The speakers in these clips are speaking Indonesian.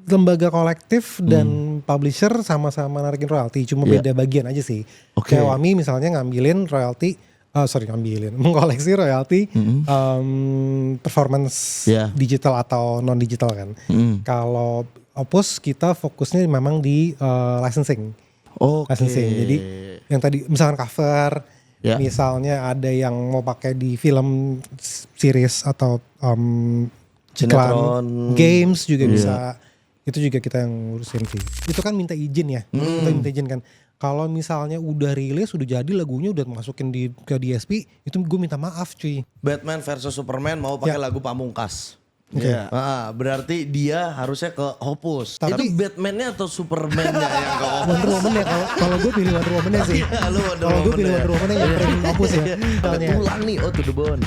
lembaga kolektif dan publisher sama-sama narikin royalti, cuma beda bagian aja sih. Oke. Kayak Wami misalnya mengkoleksi royalti performance digital atau non digital kan. Kalau Opus kita fokusnya memang di licensing. Licensing. Jadi yang tadi misalkan cover, misalnya ada yang mau pakai di film, series atau iklan, games juga bisa. Itu juga kita yang ngurusin sih. Itu kan minta izin ya. Kita minta izin kan. Kalau misalnya udah rilis, udah jadi lagunya udah masukin ke DSP, itu gue minta maaf cuy. Batman versus Superman mau pakai lagu Pamungkas. Iya. Berarti dia harusnya ke Opus. Tapi itu Batman-nya atau Superman-nya yang ke Opus? Wonder Woman-nya kalau gue pilih Wonder Woman-nya sih. Kalau gue pilih Wonder Woman-nya yang paling Opus ya. Sampai tulang nih, to the bone.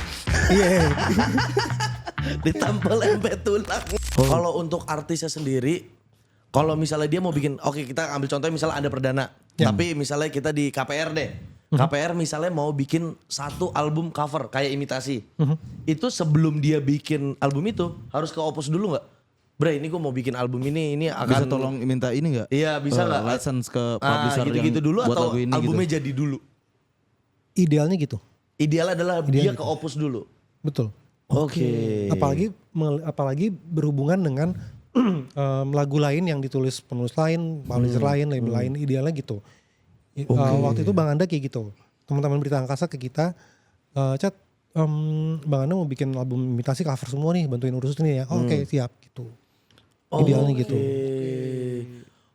Iya. Ditampel sampai tulang. Kalau untuk artisnya sendiri, kalau misalnya dia mau bikin, oke kita ambil contohnya misalnya ada perdana, tapi misalnya kita di KPR deh. KPR misalnya mau bikin satu album cover kayak imitasi. Itu sebelum dia bikin album itu harus ke Opus dulu gak? Bre, ini gue mau bikin album ini akan... Bisa tolong minta ini gak? Iya bisa gak? License ke publisher gitu-gitu yang dulu buat atau lagu ini albumnya gitu. jadi dulu? Idealnya gitu. Idealnya adalah dia ke Opus dulu. Betul. Oke. Apalagi berhubungan dengan lagu lain yang ditulis penulis lain, publisher lain, label lain, idealnya gitu. Waktu itu Bang Anda kayak gitu. Teman-teman Berita Angkasa ke kita, Chat, Bang Anda mau bikin album imitasi cover semua nih, bantuin urus ini ya. Oke, siap gitu. Idealnya gitu.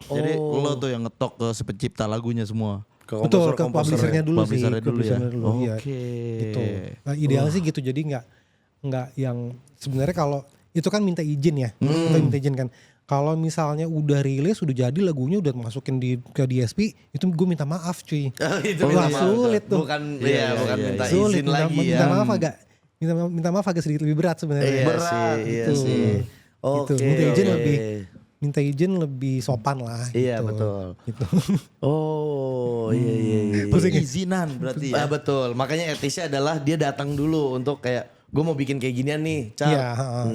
Jadi lo tuh yang ngetok ke si pencipta lagunya semua. Betul, ke publishernya dulu sih. Publishernya dulu ya. Oke. Gitu. Nah, idealnya sih gitu, jadi nggak yang sebenarnya kalau itu kan minta izin ya, kita minta izin kan. Kalau misalnya udah rilis, udah jadi lagunya udah masukin ke DSP, itu gue minta maaf cuy. Itu wah sulit tuh. Bukan minta sulit, izin lagi ya. Minta maaf agak sedikit lebih berat sebenarnya. Iya sih. Gitu. Minta izin lebih sopan lah. Iya gitu. betul. Gitu. Iya. Perizinan berarti ya. Betul. Makanya etisnya adalah dia datang dulu untuk kayak gue mau bikin kayak ginian nih, Car.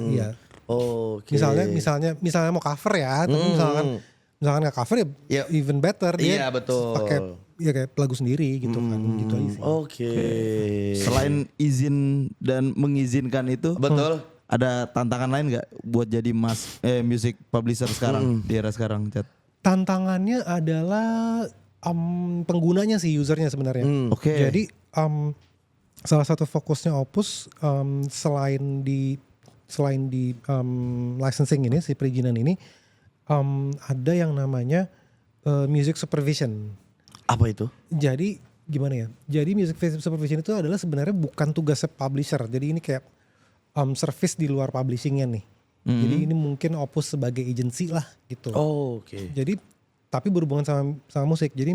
Iya. Oke. Misalnya mau cover ya, tapi misalkan nggak cover ya even better. Dia betul. Pakai kayak lagu sendiri gitu kan, gitu aja sih. Oke. Selain izin dan mengizinkan itu, betul. Ada tantangan lain nggak buat jadi music publisher sekarang di era sekarang, Chat? Tantangannya adalah penggunanya sih, usernya sebenarnya. Oke. Jadi salah satu fokusnya Opus selain di licensing ini, si perizinan ini, ada yang namanya music supervision. Apa itu? Jadi gimana ya? Jadi music supervision itu adalah sebenarnya bukan tugasnya publisher. Jadi ini kayak service di luar publishingnya nih. Jadi ini mungkin Opus sebagai agency lah gitu. Oke. Jadi tapi berhubungan sama musik. Jadi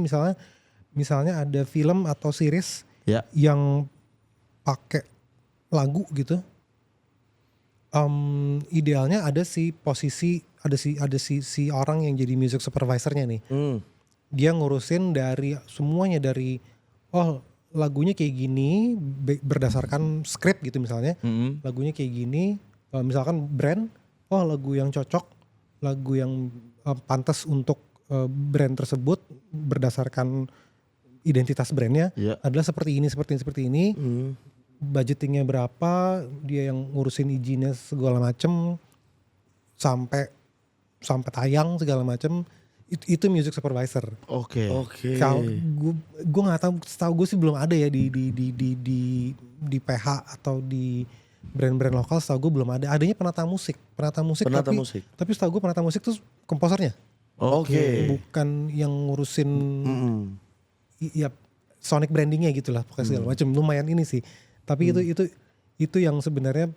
misalnya ada film atau series yang pakai lagu gitu. Idealnya ada si orang yang jadi music supervisornya nih. Dia ngurusin semuanya dari lagunya kayak gini berdasarkan skrip gitu misalnya. Lagunya kayak gini, misalkan brand, lagu yang cocok, lagu yang pantas untuk brand tersebut berdasarkan identitas brandnya adalah seperti ini. Budgetingnya berapa, dia yang ngurusin izinnya segala macem sampai tayang segala macem. Itu music supervisor. Oke. Kalau gue nggak tahu, setahu gue sih belum ada ya di PH atau di brand-brand lokal. Setahu gue belum ada. Adanya penata musik. Tapi setahu gue penata musik tuh komposernya. Oke. Bukan yang ngurusin ya sonic brandingnya gitulah, pokoknya segala macam. Lumayan ini sih. Tapi itu yang sebenarnya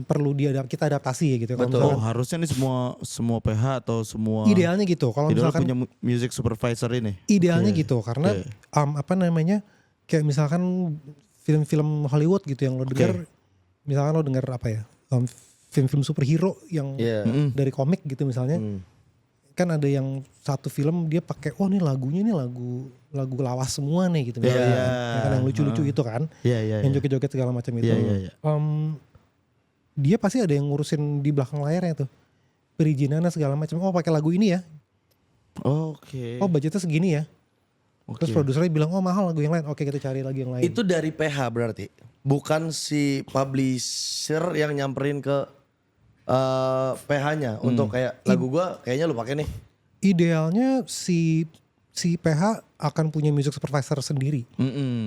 perlu kita adaptasi ya gitu. Betul. Harusnya nih semua PH atau semua idealnya gitu. Kalau misalkan punya music supervisor ini. Idealnya gitu karena kayak misalkan film-film Hollywood gitu yang lo dengar, misalkan lo dengar film-film superhero yang dari komik gitu misalnya. Kan ada yang satu film dia pakai ini lagunya ini lagu lawas semua nih gitu. Kan yang lucu-lucu itu kan. Yang joget-joget segala macam itu. Dia pasti ada yang ngurusin di belakang layarnya tuh. perizinannya segala macam. Oh pakai lagu ini ya. Oke. Oh budgetnya segini ya. Oke. Terus produsernya bilang oh mahal lagu yang lain. Oke kita cari lagu yang lain. Itu dari PH berarti. Bukan si publisher yang nyamperin ke PH-nya untuk kayak lagu gua kayaknya lu pakai nih. Idealnya si PH akan punya music supervisor sendiri.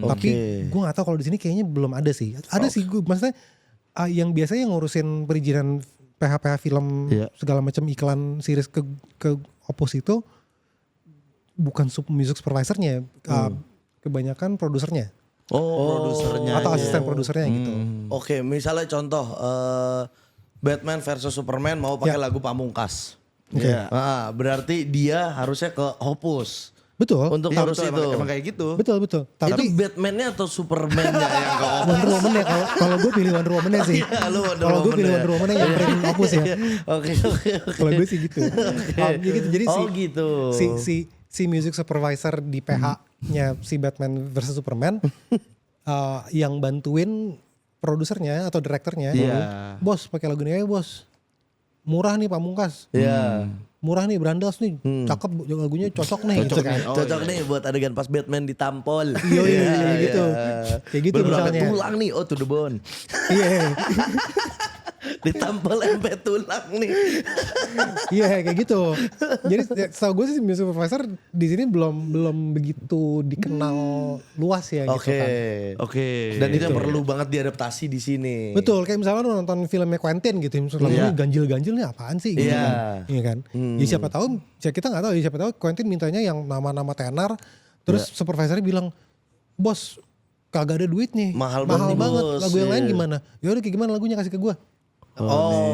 Tapi gue nggak tahu kalau di sini kayaknya belum ada sih. Ada sih gue maksudnya yang biasanya ngurusin perizinan PH film segala macam iklan series ke Opus itu bukan music supervisornya, kebanyakan produsernya. Produsernya atau asisten produsernya gitu. Oke, misalnya contoh Batman versus Superman mau pakai lagu Pamungkas. Nah, berarti dia harusnya ke Opus. Betul. Untuk Iya, ngurus betul, itu. emang kayak gitu. Betul. Itu Tapi Batman-nya atau Superman-nya yang ke Opus? Wonder Woman-nya kalau gue pilih Wonder Woman-nya sih. Iya, lu Wonder Kalau gue Woman-nya. pilih Wonder Woman-nya yang brand Opus ya. Oke. Kalau gue sih gitu. Gitu. Jadi gitu. si music supervisor di PH-nya si Batman versus Superman yang bantuin produsernya atau direkturnya. Bos pakai lagu ini aja bos. Murah nih Pamungkas. Iya. Murah nih Brandas nih. Cakep lagunya cocok nih gitu kan. Cocok nih buat adegan pas Batman ditampol. Iya gitu. Kayak gitu Beberapa misalnya. tulang nih, to the bone. Iya. Ditampol sampai tulang nih. Iya kayak gitu. Jadi setahu gue sih music supervisor di sini belum begitu dikenal luas ya gitu kan. Oke. Dan itu yang perlu banget diadaptasi di sini. Betul, kayak misalnya lu nonton filmnya Quentin gitu, misalnya lagunya ganjil-ganjil nih apaan sih gitu kan. Iya kan. Ya siapa tahu, kita nggak tahu, ya siapa tahu Quentin mintanya yang nama-nama tenar, terus supervisornya bilang, "Bos, kagak ada duit nih. Mahal banget. banget nih, bos." Lagu yang lain gimana? Ya udah kayak gimana lagunya kasih ke gua."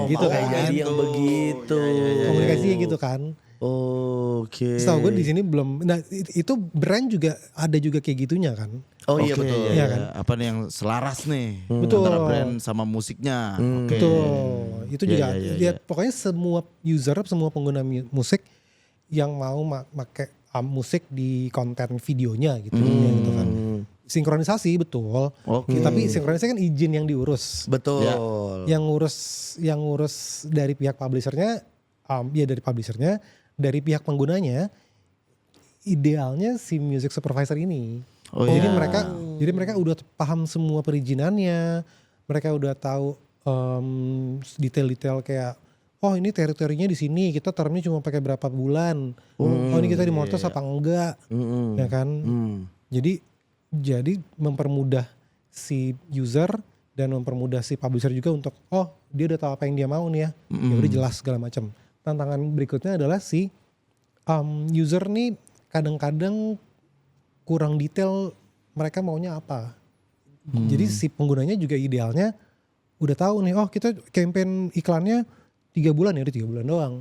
Gitu kan. jadi yang begitu. Komunikasinya gitu kan. Oke. Setahu gue di sini belum. Nah, itu brand juga ada juga kayak gitunya kan. Oh iya betul. Iya kan? Apa nih yang selaras nih Betul. antara brand sama musiknya. Oke. Betul. Itu juga Iya. pokoknya semua user, semua pengguna musik yang mau pakai musik di konten videonya gitu, ya, gitu kan. Sinkronisasi betul. Tapi sinkronisasi kan izin yang diurus. Betul. Yang ngurus dari pihak publishernya, ya dari publishernya, dari pihak penggunanya, idealnya si music supervisor ini. Jadi mereka udah paham semua perizinannya, mereka udah tahu detail-detail kayak, oh ini teritorinya di sini, kita termnya cuma pakai berapa bulan, oh ini kita dimortos apa enggak, ya kan? Jadi mempermudah si user dan mempermudah si publisher juga untuk dia udah tahu apa yang dia mau nih ya, ya udah jelas segala macam. Tantangan berikutnya adalah si user nih kadang-kadang kurang detail mereka maunya apa. Jadi si penggunanya juga idealnya udah tahu nih, kita campaign iklannya 3 bulan ya, udah 3 bulan doang.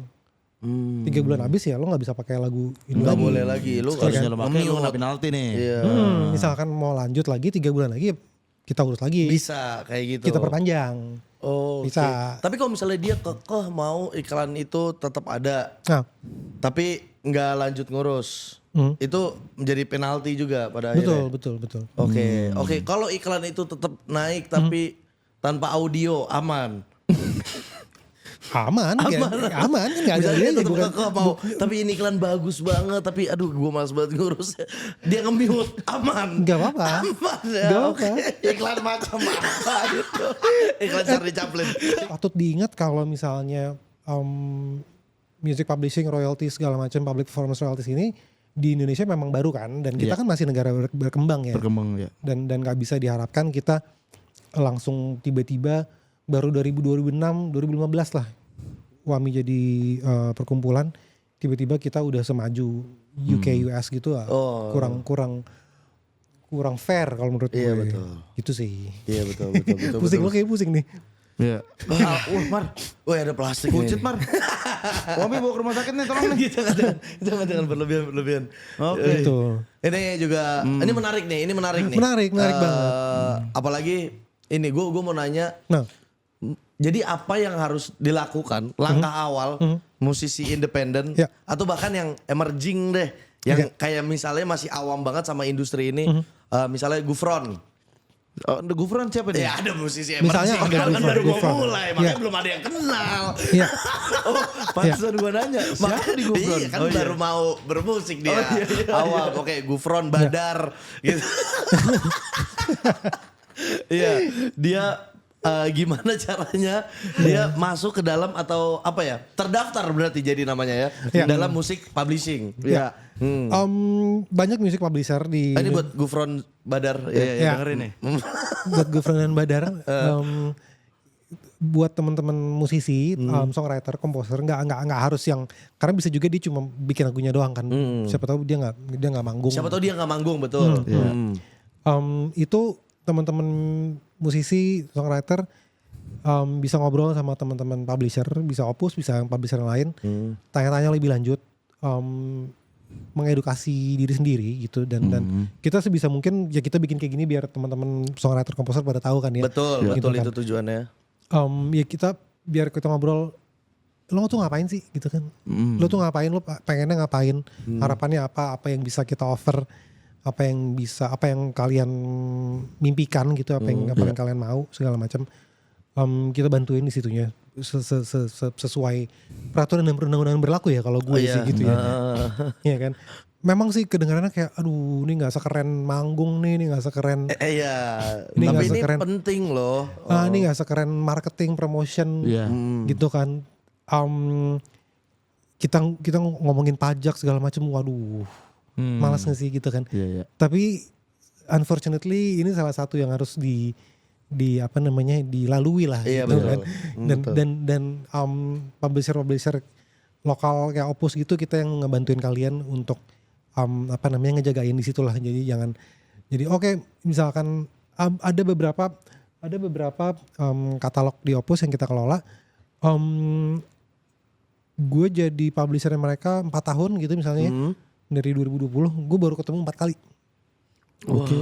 3 bulan habis ya lo gak bisa pakai lagu ini Nggak lagi. boleh lagi, lu Harusnya lo pakai, lo kena penalti nih. Iya. Misalkan mau lanjut lagi 3 bulan lagi kita urus lagi. Bisa kayak gitu. Kita perpanjang. Oh, bisa. Tapi kalau misalnya dia kekeh mau iklan itu tetap ada, Nah, tapi nggak lanjut ngurus, itu menjadi penalti juga pada akhirnya. betul. Oke. Kalau iklan itu tetap naik tapi tanpa audio aman. aman kan nggak ada Misalnya dia dia tetap kekeh mau, tapi ini iklan bagus banget, tapi aduh gue malas banget ngurus. Dia nge-mute, aman. nggak apa-apa. Aman ya. Nggak Oke. Iklan macam apa itu? Iklan Charlie Chaplin. Patut diingat kalau misalnya music publishing royalty segala macam public performance royalties ini di Indonesia memang baru kan, dan kita kan masih negara berkembang ya. Berkembang ya. Dan nggak bisa diharapkan kita langsung tiba-tiba baru 2006 2015 lah WAMI jadi perkumpulan, tiba-tiba kita udah semaju UK US gitu lah. Kurang fair kalau menurut gue. Iya betul. Itu sih. Iya betul. Pusing lo kayak pusing nih. Iya. Mar. Wah ada plastik Pucet Mar. Wami bawa ke rumah sakit nih, tolong nih. Jangan berlebihan. Oke. Betul. Ini juga ini menarik nih. Menarik banget. Apalagi ini gue mau nanya. Nah, jadi apa yang harus dilakukan langkah awal musisi independen atau bahkan yang emerging deh, yang kayak misalnya masih awam banget sama industri ini, misalnya Gufron. Oh, The Gufron siapa nih? Ya ada musisi Misalnya emerging ada kan baru mau Gufron. mulai, makanya Iya. belum ada yang kenal. Iya. Oh, pantesan gue nanya. Siapa di Gufron? Iya kan Oh, iya. baru mau bermusik dia. Oh, iya. Awal oke Gufron Badar gitu. Iya, dia gimana caranya dia masuk ke dalam atau apa ya? Terdaftar berarti jadi namanya ya Iya. dalam musik publishing. Iya. Banyak music publisher di Ini buat Gufron Badar Iya, ya. iya, Ya. dengerin nih. buat Gufron dan Badar. Buat teman-teman musisi, songwriter, komposer nggak harus yang, karena bisa juga dia cuma bikin lagunya doang kan. Siapa tahu dia nggak manggung. Siapa tahu dia nggak manggung betul. Itu teman-teman musisi, songwriter bisa ngobrol sama teman-teman publisher, bisa Opus, bisa publisher yang lain, tanya-tanya lebih lanjut, mengedukasi diri sendiri gitu, dan kita sebisa mungkin ya kita bikin kayak gini biar teman-teman songwriter, komposer pada tahu kan ya. Betul, Gitu betul kan. itu tujuannya. Ya kita biar kita ngobrol, lo tuh ngapain sih gitu kan, lo tuh ngapain, lo pengennya ngapain, harapannya apa yang bisa kita offer, apa yang kalian mimpikan gitu, apa yang kalian mau segala macam, kita bantuin di situnya sesuai peraturan dan perundang-undangan berlaku ya kalau gue sih gitu ya. Iya kan. Memang sih kedengarannya kayak aduh ini gak sekeren manggung nih, ini gak sekeren Iya, Ini tapi nggak ini sekeren. penting loh. ini gak sekeren marketing, promotion Iya. gitu kan. Kita ngomongin pajak segala macam, waduh malas gak sih gitu kan. Iya, iya. Tapi unfortunately ini salah satu yang harus dilalui lah Iya, gitu betul. kan. Dan publisher lokal kayak Opus gitu, kita yang ngebantuin kalian untuk ngejagain di situ lah. Jadi jangan, jadi oke, misalkan ada beberapa katalog di Opus yang kita kelola. Gue jadi publisher mereka 4 tahun gitu misalnya, dari 2020 gue baru ketemu 4 kali. Oke.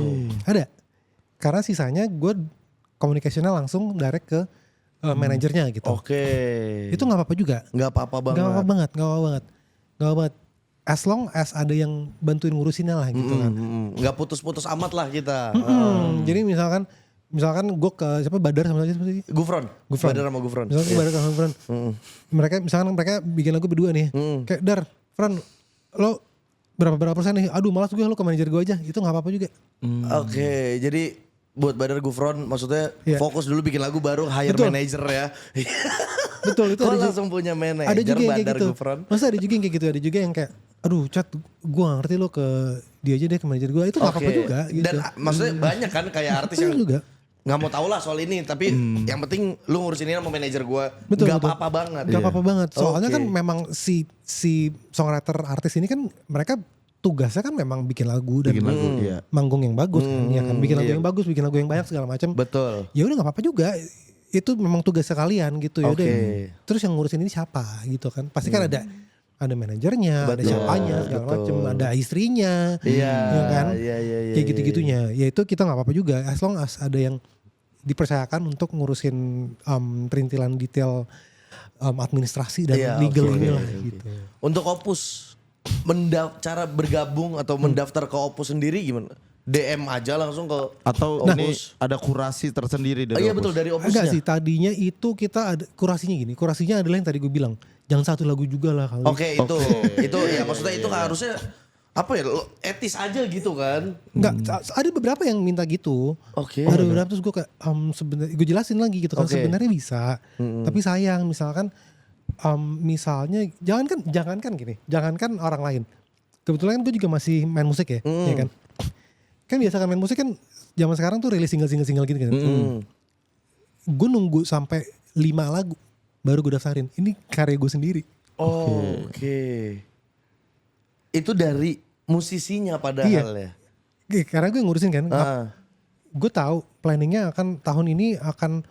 Ada, karena sisanya gue komunikasinya langsung direct ke manajernya gitu. Oke. Itu nggak apa-apa juga. Nggak apa-apa banget. Nggak apa-apa banget. As long as ada yang bantuin ngurusinnya lah gitu kan. Nggak putus-putus amat lah kita. Jadi misalkan gue ke Badar sama siapa sih? Gufron. Badar sama Gufron. Misalkan ke Badar sama Fran. Mereka bikin lagu berdua nih. Kayak Dar, Fran, lo berapa persen nih? Aduh malas gue, lo ke manajer gue aja. Itu nggak apa-apa juga. Oke, jadi buat Badar Gufron maksudnya Iya. fokus dulu bikin lagu baru hire Betul. manager ya. Betul, itu Kok ada juga. langsung punya manager Ada juga yang kayak Badar gitu. Gufron. Masa ada juga yang kayak gitu, ada juga yang kayak aduh Cat, gue gak ngerti lo ke dia aja deh, ke manajer gue. Itu gak apa-apa juga gitu. Dan maksudnya banyak kan kayak artis Itu yang juga. nggak mau tahu lah soal ini, tapi yang penting lu ngurusin ini sama manajer gue. Betul, Nggak betul. apa-apa banget. Gak apa-apa banget. Soalnya Oke. kan memang si songwriter artis ini kan mereka tugasnya kan memang bikin lagu dan Bikin lagu, iya. manggung yang bagus kan, ya kan, bikin lagu iya. yang bagus, bikin lagu yang banyak segala macam. Betul. Ya udah nggak apa-apa juga. Itu memang tugas kalian gitu ya. Oke. Udah. Terus yang ngurusin ini siapa gitu kan? Pasti kan ada manajernya, ada Betul, siapanya segala betul. macam, ada istrinya, Iya. ya kan? Iya. Kayak gitu-gitunya. Ya itu kita nggak apa-apa juga. As long as ada yang dipercayakan untuk ngurusin perintilan detail administrasi dan Iya, legal oke, inilah oke. gitu. Untuk Opus, cara bergabung atau mendaftar ke Opus sendiri gimana? DM aja langsung ke Atau ini Opus. ada kurasi tersendiri dari Iya Opus? betul dari Enggak Opusnya. sih, tadinya itu kita ada kurasinya gini. Kurasinya adalah yang tadi gue bilang, jangan satu lagu juga lah kali. Oke, itu ya maksudnya itu harusnya apa ya, etis aja gitu kan. Enggak, ada beberapa yang minta gitu. Oke. Ada beberapa terus gue kayak sebenarnya gue jelasin lagi gitu kan, Oke. sebenarnya bisa. Tapi sayang misalkan misalnya jangankan gini, jangankan orang lain. Kebetulan gue juga masih main musik ya, ya kan. Kan biasa kan main musik kan zaman sekarang tuh rilis single gitu kan. Gue nunggu sampai 5 lagu baru gue daftarin. Ini karya gue sendiri. Oke. Itu dari musisinya padahal ya. Karena gue ngurusin kan. Gue tahu planningnya akan tahun ini akan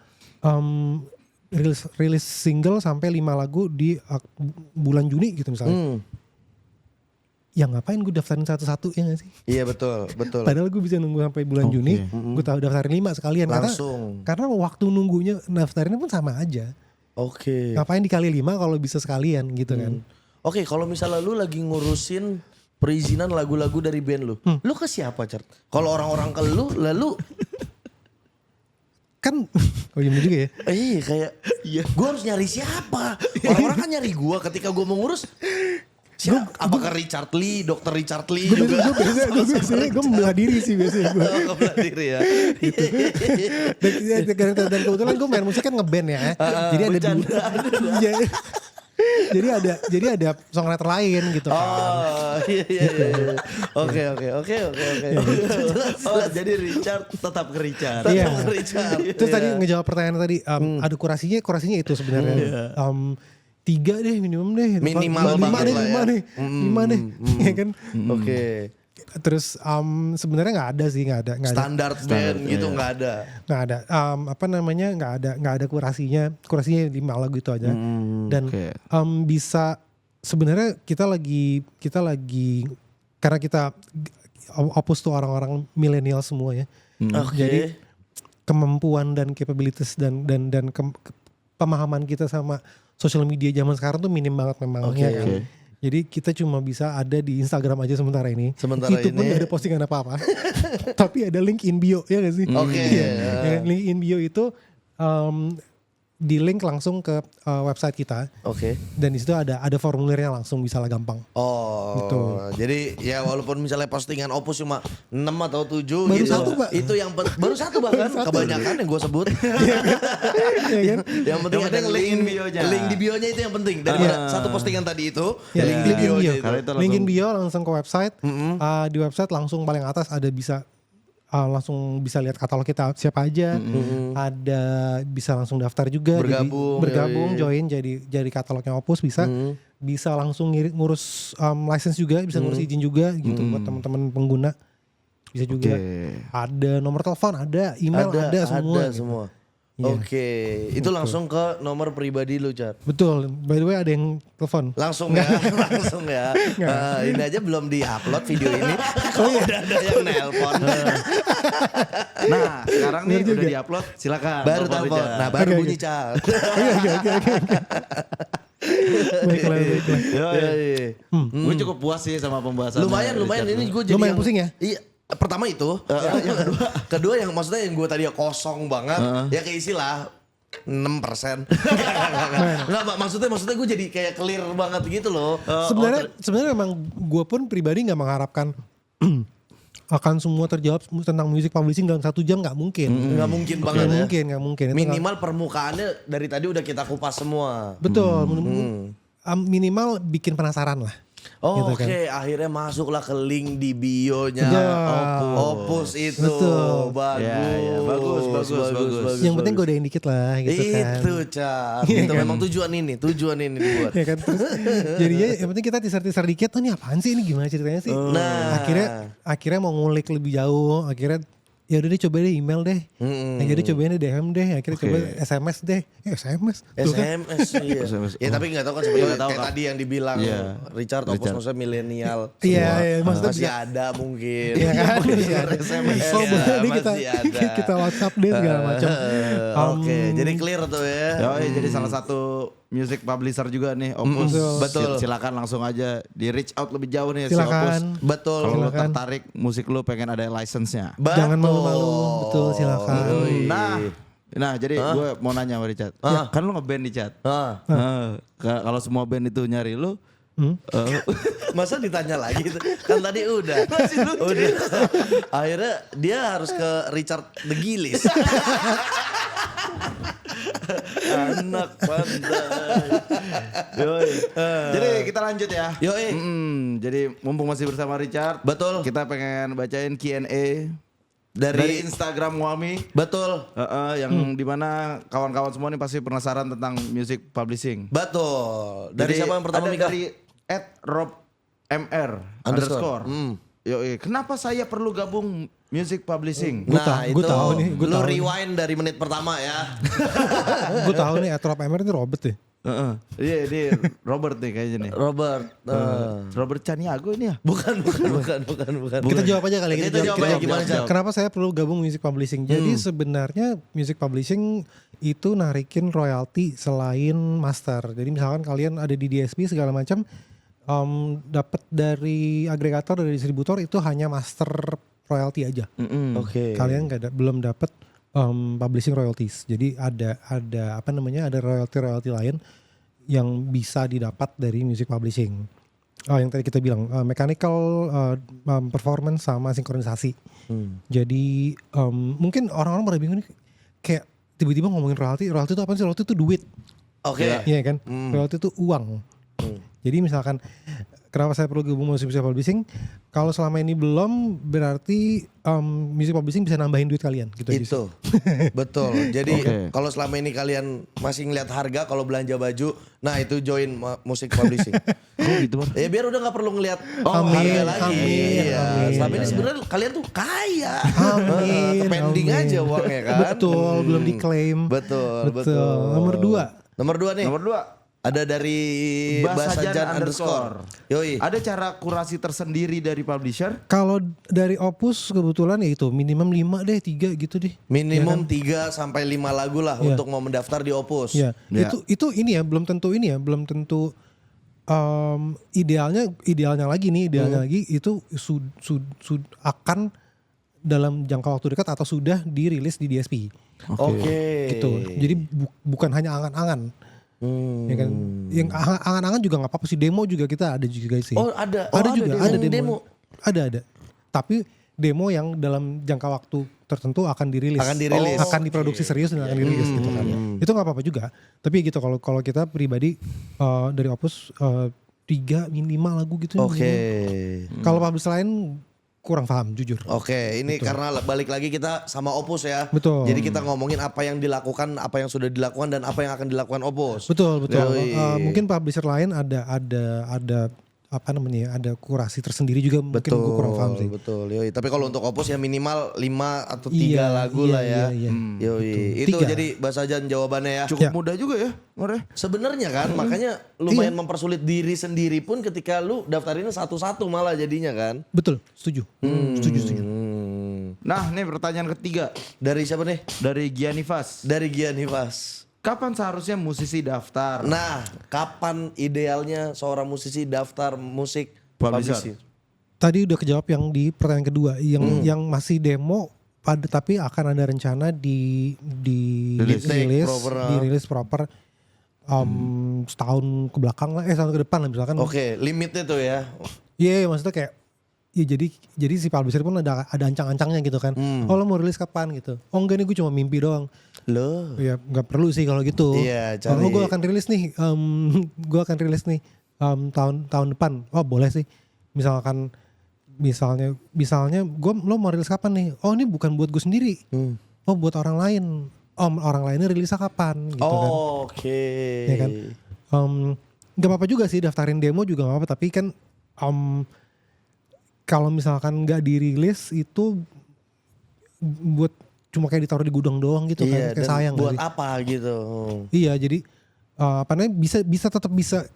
rilis single sampai 5 lagu di bulan Juni gitu misalnya. Ya ngapain gue daftarin satu-satu ya gak sih? Iya betul. Padahal gue bisa nunggu sampai bulan Juni. Gue tahu daftarin 5 sekalian. Langsung. Karena waktu nunggunya daftarinnya pun sama aja. Oke. Ngapain dikali 5 kalau bisa sekalian gitu kan. Oke, kalau misalnya lu lagi ngurusin perizinan lagu-lagu dari band lu, lu ke siapa, Cert? Kalau orang-orang ke lu, lalu kan oh iya juga ya. Kayak gue harus nyari siapa? Orang-orang kan nyari gue ketika gue mau ngurus. Apakah Richard Lee, Dr. Richard Lee Gue juga? biasanya gue membelah diri sih biasanya gue. Kebelah diri ya. Dan kebetulan gue main musik kan ngeband ya. Jadi ada dua. Jadi ada songwriter lain gitu kan. Oh iya. Oke. Oh jadi Richard tetap ke Richard. Iya. Tetap ke Richard. Terus tadi ngejawab pertanyaan tadi, ada kurasinya itu sebenarnya. 3 deh minimum deh. Minimal 5 banget deh, lah 5 ya. deh. 5 deh. Ya kan? Oke. Terus sebenarnya nggak ada sih, nggak ada. Standar band gitu nggak ada. Nggak ada. Nggak ada kurasinya 5 lagu itu aja. Dan bisa sebenarnya kita lagi karena kita Opus tuh orang-orang milenial semua ya. Jadi kemampuan dan capabilities dan pemahaman kita sama social media zaman sekarang tuh minim banget memang ya kan. Jadi kita cuma bisa ada di Instagram aja sementara ini. Itu pun gak ada postingan apa-apa. Tapi ada link in bio ya gak sih? Link in bio itu di link langsung ke website kita. Dan di situ ada formulirnya langsung, bisa lah gampang. Gitu. Jadi ya walaupun misalnya postingan Opus cuma 6 atau 7 baru gitu. satu, Pak. Itu yang baru satu bahkan kebanyakan yang gue sebut. Yang penting ada link in bio-nya. Link di bio-nya itu yang penting. Daripada satu postingan tadi itu, link di bio-nya itu. Link in bio langsung ke website. Di website langsung paling atas ada langsung bisa lihat katalog kita siapa aja, ada bisa langsung daftar juga, bergabung join jadi katalognya Opus bisa langsung ngurus license juga, bisa ngurus izin juga gitu buat teman-teman pengguna, bisa juga. Ada nomor telepon, ada email, ada semua. Itu langsung ke nomor pribadi lu, Cat. Betul. By the way ada yang telepon. Langsung ya. Ini aja belum di-upload video ini. Udah ada yang nelpon. Nah, sekarang nih udah di-upload, silakan. Baru telepon. Nah, baru bunyi, Cat. Baiklah. Gue cukup puas sih sama pembahasan. Lumayan ini gue jadi lumayan pusing ya? Iya. Pertama itu, yang kedua yang maksudnya yang gue tadi kosong banget, ya keisi lah 6%. Enggak, maksudnya gue jadi kayak clear banget gitu loh. Sebenarnya memang gue pun pribadi nggak mengharapkan akan semua terjawab tentang music publishing dalam 1 jam, nggak mungkin. Nggak mungkin banget nggak mungkin. Minimal permukaannya dari tadi udah kita kupas semua. Betul. Minimal bikin penasaran lah. Oke, akhirnya masuklah ke link di bio-nya Opus itu. Betul. Bagus. Yang penting godain dikit lah gitu kan. Itu, Cak. Itu memang tujuan ini dibuat. Ya kan, terus jadinya yang penting kita teaser dikit, ini apaan sih, ini gimana ceritanya sih. Nah, akhirnya mau ngulik lebih jauh, akhirnya ya udah deh coba deh email deh. Jadi cobain deh DM deh, akhirnya coba SMS deh. SMS. SMS. Ya tapi enggak tahu kan sebenarnya kayak tadi yang dibilang Richard Opus maksudnya milenial. Iya, maksudnya masih ada mungkin. Iya kan? Masih ada SMS. Kita WhatsApp deh segala macam. Oke, jadi clear tuh ya. Jadi salah satu music publisher juga nih Opus. Betul. Silakan langsung aja di reach out lebih jauh nih silakan. si Opus. Betul. Kalau lu tertarik musik lu pengen ada license-nya. Jangan malu-malu. Betul, silakan. Nah jadi gue mau nanya sama Richard. Kan lu ngeband nih, Chat. Kalau semua band itu nyari lu, masa ditanya lagi kan tadi udah. Akhirnya dia harus ke Richard the Gillis. Anak pandai. Jadi kita lanjut ya. Jadi mumpung masih bersama Richard, betul. Kita pengen bacain Q&A dari Instagram Wami. Betul. Yang dimana kawan-kawan semua nih pasti penasaran tentang music publishing. Betul. Dari siapa yang pertama, Mika? Dari @robmr_. Kenapa saya perlu gabung music publishing? Nah, gue tahu nih. Lu rewind dari menit pertama ya. Gue tahu nih @robmr itu Robert deh. Iya, dia Robert nih kayaknya nih. Robert Caniago ini ya? Bukan. Kita jawab aja kali. Kita jawab aja gimana, Cak? Kenapa saya perlu gabung music publishing? Jadi sebenarnya music publishing itu narikin royalti selain master. Jadi misalkan kalian ada di DSP segala macam, dapat dari agregator, dari distributor itu hanya master royalti aja. Oke. Kalian belum dapat publishing royalties. Jadi ada apa namanya, ada royalty lain yang bisa didapat dari music publishing. Yang tadi kita bilang mechanical, performance sama sinkronisasi. Jadi mungkin orang-orang pada bingung nih, kayak tiba-tiba ngomongin royalty itu apa sih? Royalty itu duit. Oke. Iya kan? Royalty itu uang. Jadi misalkan kenapa saya perlu gabung music publishing? Kalau selama ini belum, berarti music publishing bisa nambahin duit kalian gitu aja sih. Itu betul. Jadi kalau selama ini kalian masih ngeliat harga kalau belanja baju, nah itu join music publishing. gitu Bang. Ya biar udah nggak perlu ngeliat Amin, harga lagi. amin, Iya. amin. Selama ini sebenarnya kalian tuh kaya. Amin, Pending amin. aja uangnya kan. Betul, belum diklaim. Betul. Nomor 2. Nomor 2 nih. Nomor 2. Ada dari Basajan underscore. Yoi. Ada cara kurasi tersendiri dari publisher? Kalau dari Opus kebetulan ya itu minimum 5 deh, 3 gitu deh. Minimum 3 sampai 5 lagu lah untuk mau mendaftar di Opus. Ya. Itu ini ya, belum tentu idealnya lagi itu akan dalam jangka waktu dekat atau sudah dirilis di DSP. Oke. Gitu. Jadi bukan hanya angan-angan. Ya kan, yang angan-angan juga nggak apa-apa sih, demo juga kita ada juga sih. Oh ada juga ada demo. Ada. Tapi demo yang dalam jangka waktu tertentu akan dirilis. Akan diproduksi serius dan akan dirilis gitu kan. Itu nggak apa-apa juga. Tapi gitu kalau kita pribadi dari Opus 3 minimal lagu gitu. Oke. Kalau publish lain kurang paham jujur. Oke, ini karena balik lagi kita sama Opus ya. Betul. Jadi kita ngomongin apa yang dilakukan, apa yang sudah dilakukan dan apa yang akan dilakukan Opus. Betul. Mungkin publisher lain ada apa namanya, ada kurasi tersendiri juga, mungkin gue kurang paham sih. Betul. Yoi. Tapi kalau untuk Opus ya minimal 5 atau 3 lagu lah ya. Iya. Yoi. Itu 3. jadi Basajan jawabannya ya. Cukup mudah juga ya, Ngore. Sebenarnya kan makanya lumayan mempersulit diri sendiri pun ketika lu daftarinnya satu-satu malah jadinya kan. Betul, setuju. Setuju. Nah, nih pertanyaan ketiga Dari siapa nih? dari Gianifas. Dari Gianifas. Kapan seharusnya musisi daftar? Nah, kapan idealnya seorang musisi daftar musik publishing? Tadi udah kejawab yang di pertanyaan kedua, yang masih demo tapi akan ada rencana dirilis proper setahun ke belakang lah, setahun ke depan lah misalkan. Oke, limitnya tuh ya. Iya, maksudnya kayak jadi si publisher pun ada ancang-ancangnya gitu kan. Oh, lo mau rilis kapan gitu? Oh enggak nih, gue cuma mimpi doang. Loh. Ya nggak perlu sih kalau gitu. Iya, Kalau gue akan rilis nih, tahun depan. Oh boleh sih. Misalnya lo mau rilis kapan nih? Oh ini bukan buat gue sendiri. Oh buat orang lain. Orang lainnya rilisnya kapan? Gitu kan. Oke. Ya kan. Gak apa-apa juga sih daftarin demo juga gak apa-apa. Tapi kan kalau misalkan nggak dirilis itu buat cuma kayak ditaruh di gudang doang gitu kan, kayak sayang. Buat apa gitu? Iya, jadi apa namanya, tetap bisa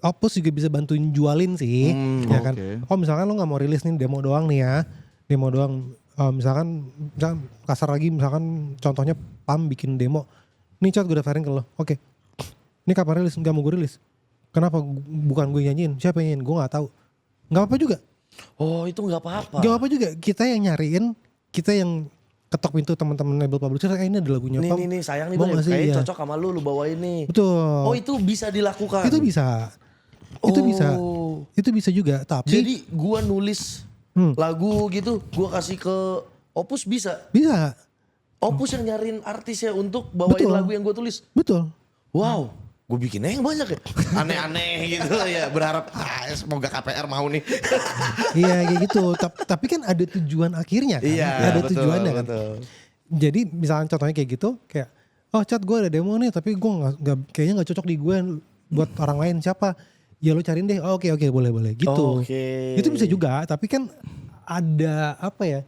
Opus juga bisa bantuin jualin sih, ya kan. Oh misalkan lo nggak mau rilis nih, demo doang nih ya, demo doang. Misalkan kasar lagi, misalkan contohnya Pam bikin demo, nih Cat gue daftarin ke lo, oke. Ini kapan rilis? Nggak mau gue rilis. Kenapa? Bukan gue nyanyiin, siapa yang nyanyiin? Gue nggak tahu. Nggak apa-apa juga. Oh itu nggak apa-apa. Gak apa juga, kita yang nyariin, kita yang ketok pintu teman-teman label publisher, ini ada lagunya Pam. Nih sayang nih Bang, kayaknya cocok sama lu bawa ini. Betul. Oh itu bisa dilakukan. Itu bisa. Itu bisa juga, tapi jadi gua nulis lagu gitu, gua kasih ke Opus bisa. Bisa. Opus yang nyariin artisnya untuk bawain lagu yang gua tulis. Betul. Wow. Gue bikinnya yang banyak ya. Aneh-aneh gitu ya. Berharap semoga KPR mau nih. Iya kayak gitu. Tapi kan ada tujuan akhirnya kan. Iya, ada betul, tujuannya kan. Betul. Jadi misalnya contohnya kayak gitu. Kayak Cat gue ada demo nih. Tapi gue kayaknya gak cocok di gue buat orang lain. Siapa? Ya lo cariin deh. Oke boleh gitu. Itu bisa juga. Tapi kan ada apa ya.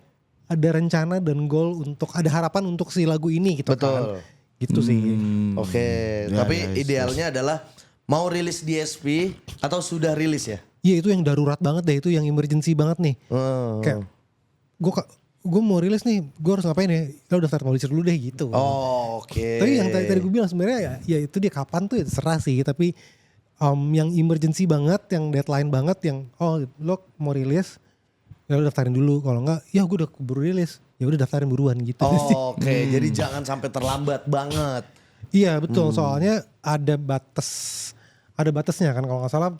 Ada rencana dan goal untuk. Ada harapan untuk si lagu ini gitu kan. Gitu sih. Oke. Tapi idealnya adalah mau rilis DSP atau sudah rilis ya? Iya itu yang darurat banget deh, itu yang emergency banget nih. Kayak gue mau rilis nih, gue harus ngapain ya? Lo daftar publisher dulu deh gitu. Oke. Tapi yang tadi gue bilang sebenarnya ya itu dia kapan tuh ya terserah sih. Tapi yang emergency banget, yang deadline banget, yang lo mau rilis, ya lo daftarin dulu. Kalau enggak, ya gue udah keburu rilis. ya udah daftarin buruan gitu. Oke, jadi jangan sampai terlambat banget. Iya betul, soalnya ada batasnya kan kalau nggak salah.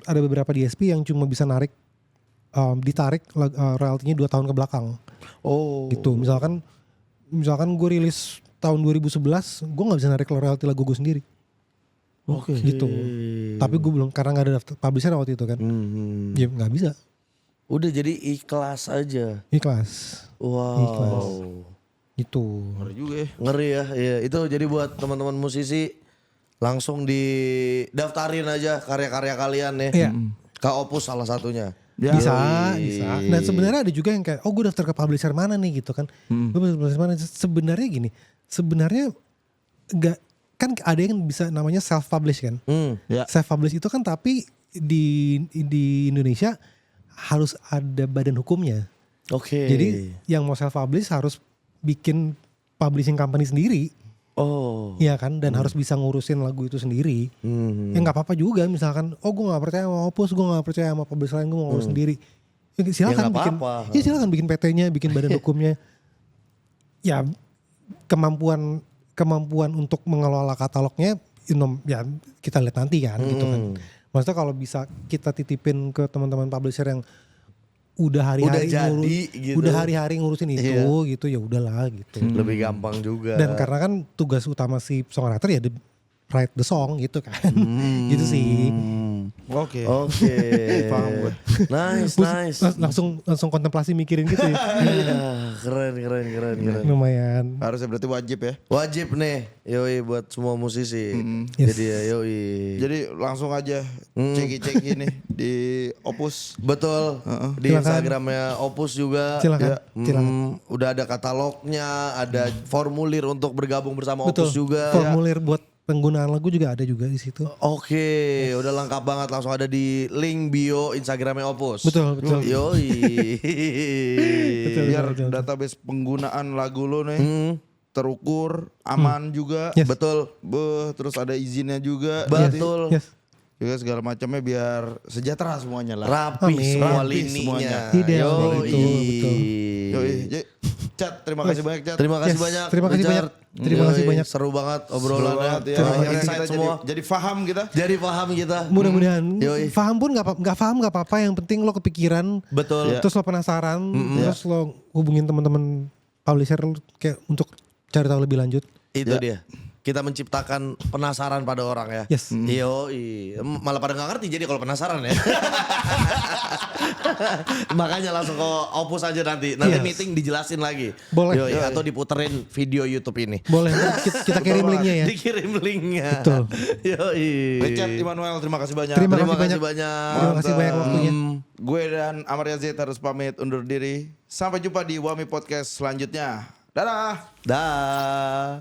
Ada beberapa DSP yang cuma bisa ditarik royaltinya 2 tahun ke belakang. Oh. Gitu. Misalkan gue rilis tahun 2011, gue nggak bisa narik royalti lagu gue sendiri. Oke. Gitu. Tapi gue belum, karena nggak ada daftar publisher waktu itu kan. Ya nggak bisa. Udah jadi ikhlas aja. Ikhlas. Wow. Ikhlas. Gitu. Ngeri juga ya. Ngeri ya. Iya, itu jadi buat teman-teman musisi langsung didaftarin aja karya-karya kalian ya. Iya. Ke Opus salah satunya. Ya. Bisa. Dan sebenarnya ada juga yang kayak, gue daftar ke publisher mana nih gitu kan. Gue publisher mana? Sebenarnya gini, sebenarnya nggak, kan ada yang bisa namanya self publish kan. Ya. Self publish itu kan tapi di Indonesia harus ada badan hukumnya. Oke. Jadi yang mau self publish harus bikin publishing company sendiri. Oh. Iya kan, dan harus bisa ngurusin lagu itu sendiri. Ya nggak apa-apa juga misalkan, gue nggak percaya sama Opus, gue nggak percaya sama publisher lain, gue mau ngurus sendiri. Ya, silakan nggak bikin, apa-apa. ya silakan bikin PT-nya, bikin badan hukumnya. Ya kemampuan untuk mengelola katalognya, ya kita lihat nanti kan, gitu kan. Maksudnya kalau bisa kita titipin ke teman-teman publisher yang udah hari-hari ngurusin itu gitu, ya udahlah gitu. Lebih gampang juga. Dan karena kan tugas utama si songwriter ya write the song gitu kan. Gitu sih. Oke. Paham gue. Nice. Langsung kontemplasi mikirin gitu ya. Keren. Lumayan. Harusnya berarti wajib ya. Wajib nih, yoi buat semua musisi. Yes. Jadi ya yoi. Jadi langsung aja ceki nih di Opus. Betul. Di Silakan. Instagramnya Opus juga. Silakan. Ya. Udah ada katalognya, ada formulir untuk bergabung bersama Betul. Opus juga. Formulir buat penggunaan lagu juga ada juga di situ. Oke, udah lengkap banget, langsung ada di link bio Instagramnya Opus. Betul. Yoi. Biar database penggunaan lagu lo nih terukur, aman juga. Yes. Betul. Terus ada izinnya juga. Betul. Yes. Juga segala macamnya biar sejahtera semuanya lah. Rapi Amin. semua Rapi lininya. semuanya. Ideal Yoi. gitu, betul. Yoi. Cat, terima kasih banyak Cat. Terima kasih Yes, banyak. terima kasih Richard. banyak. Terima kasih Yoi, banyak. Seru banget Seru obrolannya. banget ya. Terima Akhirnya Insight kita semua. jadi paham kita. Jadi paham kita. Mudah-mudahan Yoi. paham pun nggak paham nggak apa-apa, yang penting lo kepikiran. Betul. Terus lo penasaran, terus lo hubungin teman-teman publisher kayak untuk cari tahu lebih lanjut. Itu dia. Kita menciptakan penasaran pada orang ya. Yes. Yoi. Malah pada gak ngerti jadi kalau penasaran ya. Makanya langsung ke Opus aja nanti. Nanti Yes. meeting dijelasin lagi. Boleh. Yoi. Atau diputerin video YouTube ini. Boleh, kita kirim linknya ya. Dikirim linknya. Betul. Yoi. Richard Immanuel, terima kasih banyak. Terima Terima kasih kasih banyak. banyak. Terima kasih banyak waktunya. Gue dan Amarya Z harus pamit undur diri. Sampai jumpa di Wami Podcast selanjutnya. Dadah. Dah.